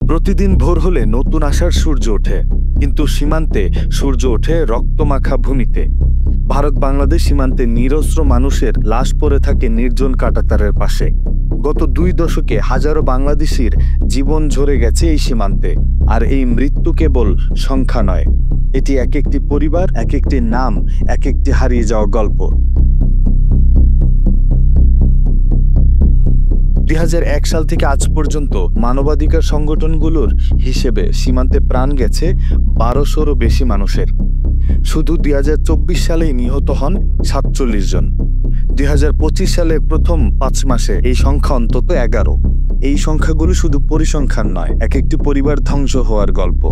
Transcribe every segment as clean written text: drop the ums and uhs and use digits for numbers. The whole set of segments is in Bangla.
প্রতিদিন ভোর হলে নতুন আশার সূর্য ওঠে, কিন্তু সীমান্তে সূর্য ওঠে রক্তমাখা ভূমিতে। ভারত বাংলাদেশ সীমান্তে নিরস্ত্র মানুষের লাশ পড়ে থাকে নির্জন কাঁটাতারের পাশে। গত 2 দশকে হাজারো বাংলাদেশির জীবন ঝরে গেছে এই সীমান্তে। আর এই মৃত্যু কেবল সংখ্যা নয়, এটি এক একটি পরিবার, এক একটি নাম, এক একটি হারিয়ে যাওয়া গল্প। 2001 সাল থেকে আজ পর্যন্ত মানবাধিকার সংগঠনগুলোর হিসেবে সীমান্তে প্রাণ গেছে 1200-রও বেশি মানুষের। শুধু 2024 সালেই নিহত হন 47 জন। 2025 সালের প্রথম 5 মাসে এই সংখ্যা অন্তত 11। এই সংখ্যাগুলো শুধু পরিসংখ্যান নয়, এক একটি পরিবার ধ্বংস হওয়ার গল্প।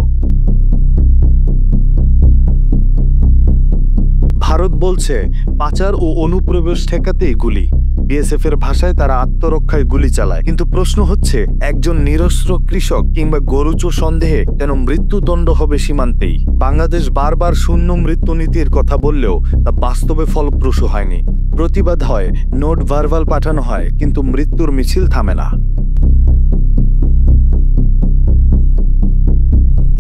ভারত বলছে পাচার ও অনুপ্রবেশ ঠেকাতেই গুলি। বিএসএফ এর ভাষায় তারা আত্মরক্ষায় গুলি চালায়। কিন্তু প্রশ্ন হচ্ছে, একজন নিরস্ত্র কৃষক কিংবা গরুচোর সন্দেহে কেন মৃত্যুদণ্ড হবে সীমান্তেই? বাংলাদেশ বারবার শূন্য মৃত্যু নীতির কথা বললেও তা বাস্তবে ফলপ্রসূ হয়নি। প্রতিবাদ হয়, নোট ভার্বাল পাঠানো হয়, কিন্তু মৃত্যুর মিছিল থামে না।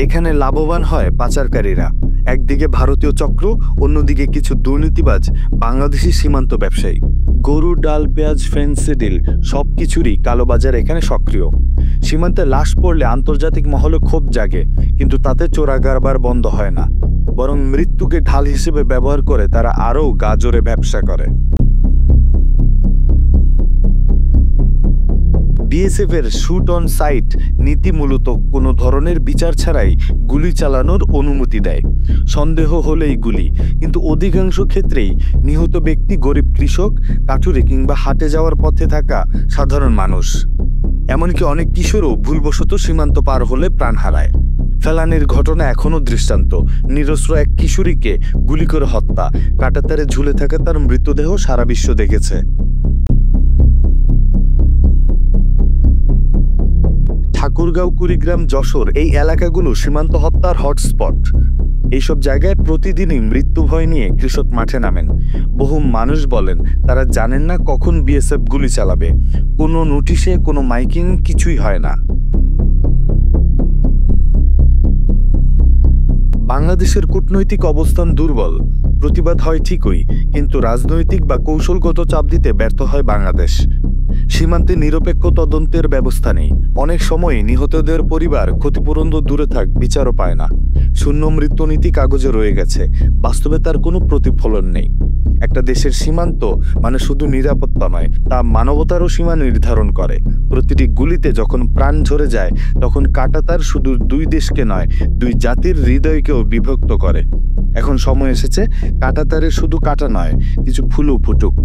এখানে লাভবান হয় পাচারকারীরা, একদিকে ভারতীয় চক্র, অন্যদিকে কিছু দুর্নীতিবাজ বাংলাদেশি সীমান্ত ব্যবসায়ী। গরু, ডাল, পেঁয়াজ, ফেন্সিডিল সবকিছুরই কালোবাজার এখানে সক্রিয়। সীমান্তে লাশ পড়লে আন্তর্জাতিক মহলে ক্ষোভ জাগে, কিন্তু তাতে চোরাকারবার বন্ধ হয় না। বরং মৃত্যুকে ঢাল হিসেবে ব্যবহার করে তারা আরও গাজরে ব্যবসা করে। বিএসএফ এর শুট অন সাইট নীতি মূলত কোনো ধরনের বিচার ছাড়াই গুলি চালানোর অনুমতি দেয়। সন্দেহ হলেই গুলি, কিন্তু অধিকাংশ ক্ষেত্রেই নিহত ব্যক্তি গরিব কৃষক, কাঠুরে কিংবা হাটে যাওয়ার পথে থাকা সাধারণ মানুষ। এমনকি অনেক কিশোরও ভুলবশত সীমান্ত পার হলে প্রাণ হারায়। ফেলানির ঘটনা এখনও দৃষ্টান্ত। নিরস্ত্র এক কিশোরীকে গুলি করে হত্যা, কাঁটাতারে ঝুলে থাকা তার মৃতদেহ সারা বিশ্ব দেখেছে। ঠাকুরগাঁও, কুড়িগ্রাম, যশোর এই এলাকাগুলো সীমান্ত হত্যার হটস্পট। এইসব জায়গায় প্রতিদিনই মৃত্যু ভয় নিয়ে কৃষক মাঠে নামেন। বহু মানুষ বলেন তারা জানেন না কখন বিএসএফ গুলি চালাবে। কোনো নোটিশে, কোনো মাইকিং কিছুই হয় না। বাংলাদেশের কূটনৈতিক অবস্থান দুর্বল। প্রতিবাদ হয় ঠিকই, কিন্তু রাজনৈতিক বা কৌশলগত চাপ দিতে ব্যর্থ হয় বাংলাদেশ। সীমান্তে নিরপেক্ষ তদন্তের ব্যবস্থা নেই। অনেক সময় নিহতদের পরিবার ক্ষতিপূরণ তো দূরে থাক, বিচারও পায় না। শূন্য মৃত্যুনীতি কাগজে রয়ে গেছে, বাস্তবে তার কোনো প্রতিফলন নেই। একটা দেশের সীমান্ত মানে শুধু নিরাপত্তা নয়, তা মানবতারও সীমা নির্ধারণ করে। প্রতিটি গুলিতে যখন প্রাণ ঝরে যায়, তখন কাঁটাতার শুধু 2 দেশকে নয়, 2 জাতির হৃদয়কেও বিভক্ত করে। এখন সময় এসেছে কাঁটাতারে শুধু কাটা নয়, কিছু ফুলও ফুটুক।